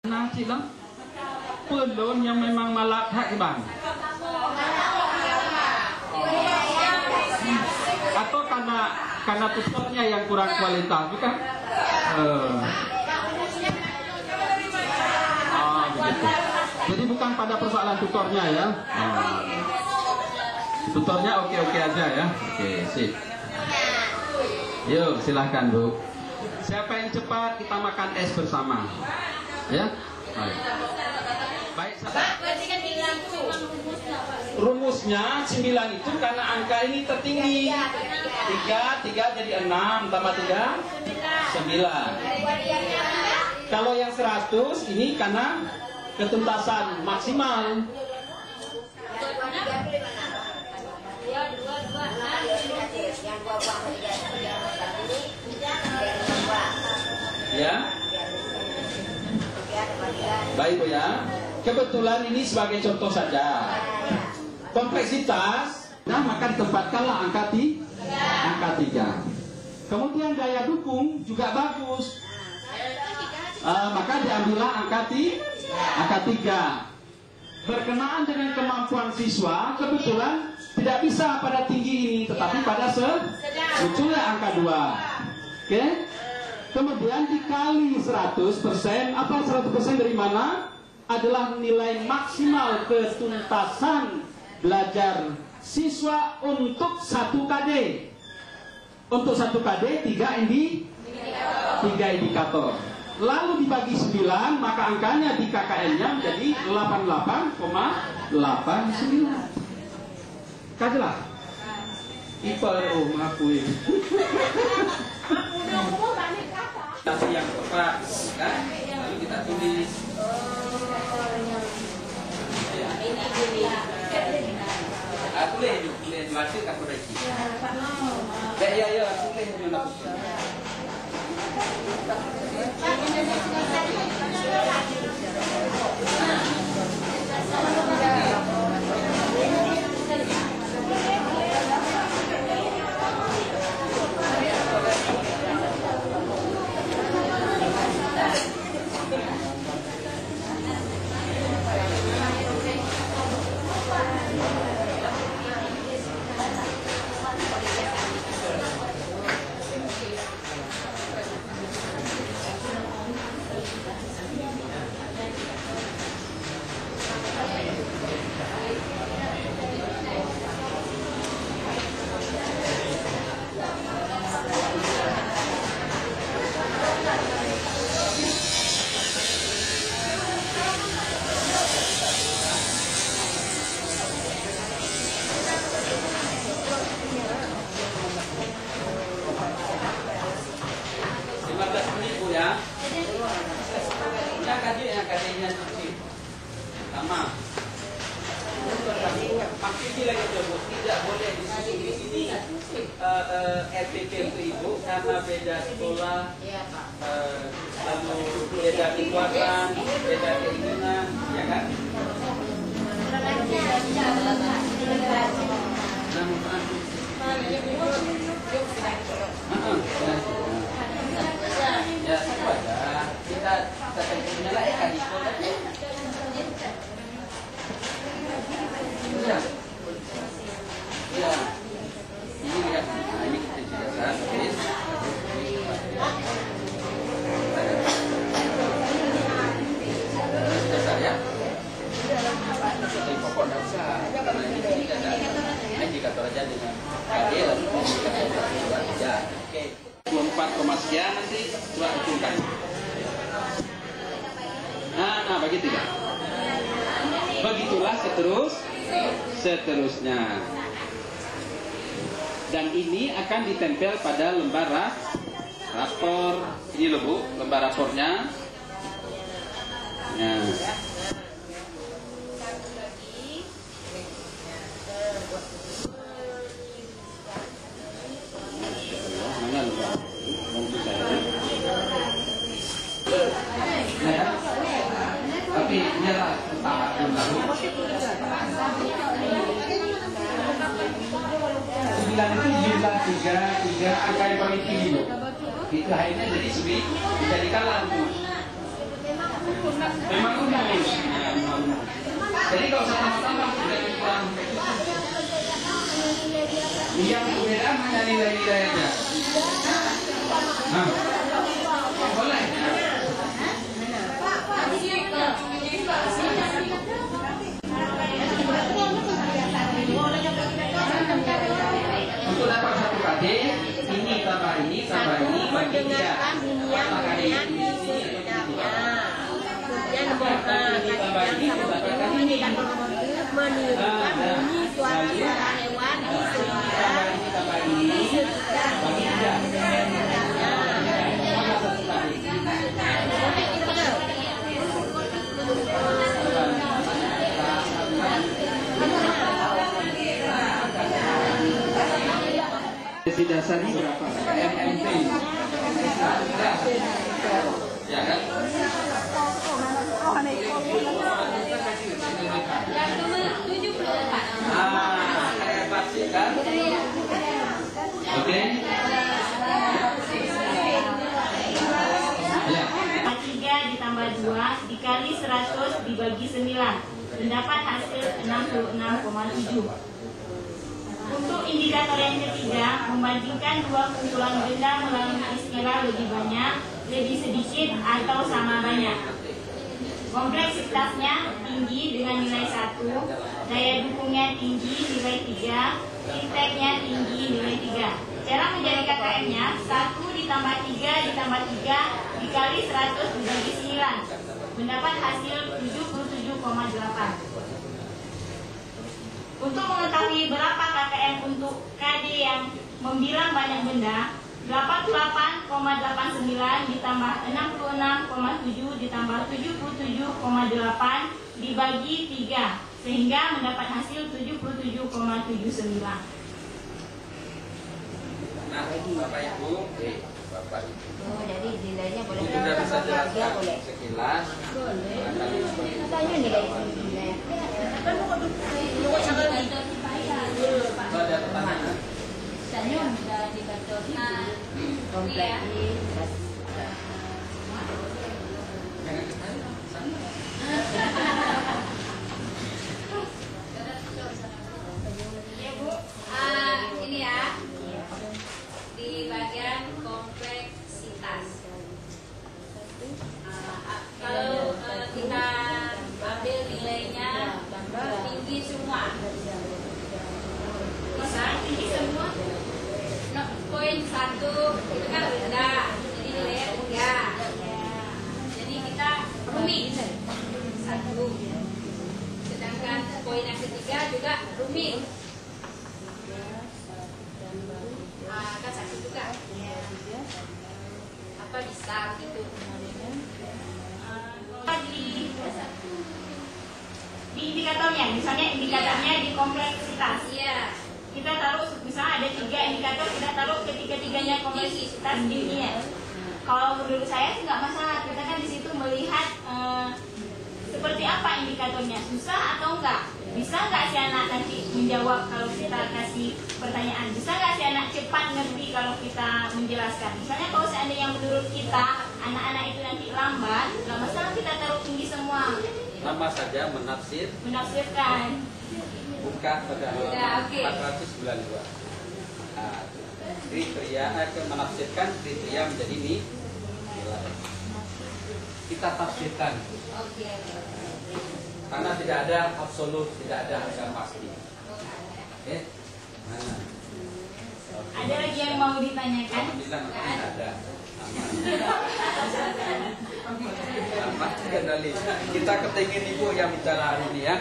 Nah, silang pelon yang memang malak hak bang. Atau karena tutornya yang kurang kualitas, bukan? Begitu. Jadi bukan pada persoalan tutornya ya. Tutornya oke-oke aja ya. Oke, sip. Yuk, silahkan Bu. Siapa yang cepat kita makan es bersama. Ya, baik. Rumusnya 9 itu karena angka ini tertinggi. 3 jadi 6 tambah 3 9. Kalau yang 100 ini karena ketuntasan maksimal. Ya. Baik Bu ya. Kebetulan ini sebagai contoh saja. Kompleksitas, nah maka ditempatkanlah angka 3. Kemudian daya dukung juga bagus. Maka diambillah angka 3. Berkenaan dengan kemampuan siswa, kebetulan tidak bisa pada tinggi ini, tetapi pada munculnya angka 2. Oke? Kemudian dikali 100%, apa 100% dari mana? Adalah nilai maksimal ketuntasan belajar siswa untuk 1 KD. Untuk 1 KD 3 indikator. Lalu dibagi 9, maka angkanya di KKN-nya menjadi 88,89. Kajelah. Ipal mengakui. Tapi yang tepat, kan? Lalu kita tulis. Tulis masih tak koreksi. Ya, tulis mana pun. RPP itu Ibu karena beda sekolah, lalu beda kekuatan, beda keinginan, ya kan? Ya, kita punya ya kan di sekolah. Ya. Ini lihat, ini kita jelaskan. Dasar ya. Jadi pokok tidak usah. Karena ini ada indikator aja dengan KD lalu indikator aja. Oke. 24, sekian nanti coba hitungkan. Nah, begitu ya. Begitulah seterusnya. Dan ini akan ditempel pada lembar rapor. Ini loh Bu, lembar rapornya. Nah. Mana lembar? Tapi nyerah tahap dulu. 9 itu jumlah 3 angka yang paling tinggi loh. Itu akhirnya jadi dijadikan lampu. Memang rumus. Jadi kalau sama-sama kurang yang berbeda hanya nilai-nilai aja. Nah, boleh. Untuk dapat satu KD, ini tambah ini bagi 3. Menirukan bunyi suara-suara hewan di dasarnya berapa? MMP. Ya kan? Oke. Ya. 3 ditambah 2 dikali 100 dibagi 9 mendapat hasil 66,7. Untuk indikator yang ketiga, membandingkan dua kumpulan benda melalui istilah lebih banyak, lebih sedikit, atau sama banyak. Kompleksitasnya tinggi dengan nilai 1, daya dukungnya tinggi nilai 3, impactnya tinggi nilai 3. Cara menjadi KKM-nya 1 ditambah 3 ditambah 3 dikali 100 dibagi 9 mendapat hasil 77,8. Untuk mengetahui berapa KKM untuk KD yang membilang banyak benda, 88,89 ditambah 66,7 ditambah 77,8 dibagi 3 sehingga mendapat hasil 77,79. Nah, Bapak Ibu, Bapak Ibu. Oh, jadi nilainya boleh Ini sudah bisa jelaskan boleh. sekilas. Tanya nilai. Ada pertanyaan? Kompleks. Ini ya, di bagian kompleksitas. Kalau kita ambil nilainya tinggi semua, bisa tinggi semua. No, poin 1 itu kan rendah, jadi nilainya 3. Jadi kita rumit 1. Sedangkan poin yang ketiga juga rumit. Kan satu juga. Apa bisa gitu? Di indikatornya, misalnya indikatornya di kompleksitas. Iya. Kita taruh, misalnya ada 3 indikator, kita taruh ketiga-tiganya kompleksitas tingginya. Kalau menurut saya sih nggak masalah. Kita kan di situ melihat seperti apa indikatornya, susah atau enggak. Bisa nggak si anak nanti menjawab kalau kita kasih pertanyaan? Bisa nggak si anak cepat ngerti kalau kita menjelaskan? Misalnya kalau seandainya menurut kita anak-anak itu nanti lambat, nggak masalah kita taruh tinggi semua. Nama saja Menafsirkan. buka pada halaman Oke. 492. Nah, kriteria menafsirkan kriteria menjadi nilai. Kita tafsirkan. Oke. Karena tidak ada absolut, tidak ada harga pasti. Oke? Mana? Ada lagi yang mau ditanyakan? Kamu bilang tidak ada. Aman kendali. Kita ketingin ibu yang bicara hari ini ya.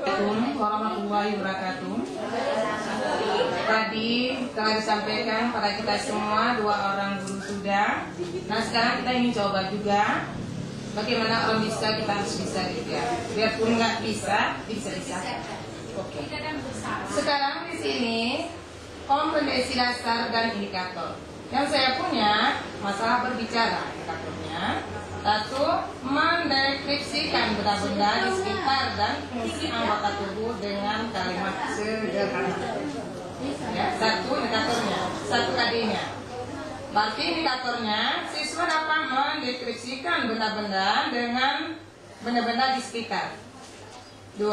Assalamualaikum warahmatullahi wabarakatuh. Tadi telah disampaikan pada kita semua 2 orang guru sudah. Nah sekarang kita ingin coba juga bagaimana orang bisa, kita harus bisa juga. Biarpun nggak bisa, bisa. Oke. Sekarang di sini kompetensi dasar dan indikator. Yang saya punya masalah berbicara indikatornya. 1. Mendeskripsikan benda-benda di sekitar dan fungsi anggota tubuh dengan kalimat sederhana. Ya, 1 indikatornya, 1 KD-nya. Berarti indikatornya siswa dapat mendeskripsikan benda-benda dengan benda-benda di sekitar. 2.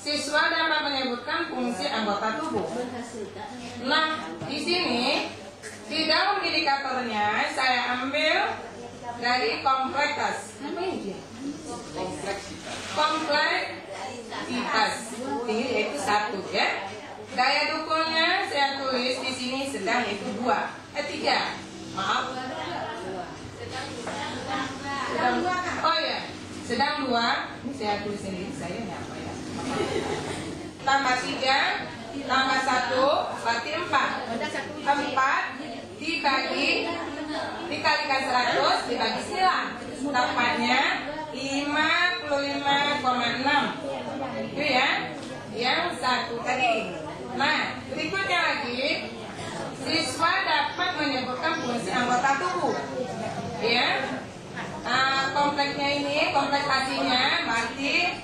Siswa dapat menyebutkan fungsi anggota tubuh. Nah, di sini di dalam indikatornya saya ambil dari kompleksitas. Kompleksitas ini yaitu 1 ya. Daya dukungnya saya tulis di sini sedang yaitu 3. Maaf. Sedang 2. Oh ya, sedang 2. Ini saya tulis sendiri saya ini apa ya? Tambah 3, tambah 1, berarti 4. 4 dikalikan 100 dibagi 9. Dapatnya 55,6. Itu ya, yang 1 tadi. Nah, berikutnya lagi, siswa dapat menyebutkan fungsi anggota tubuh. Ya, kompleksnya ini, kompleksasinya berarti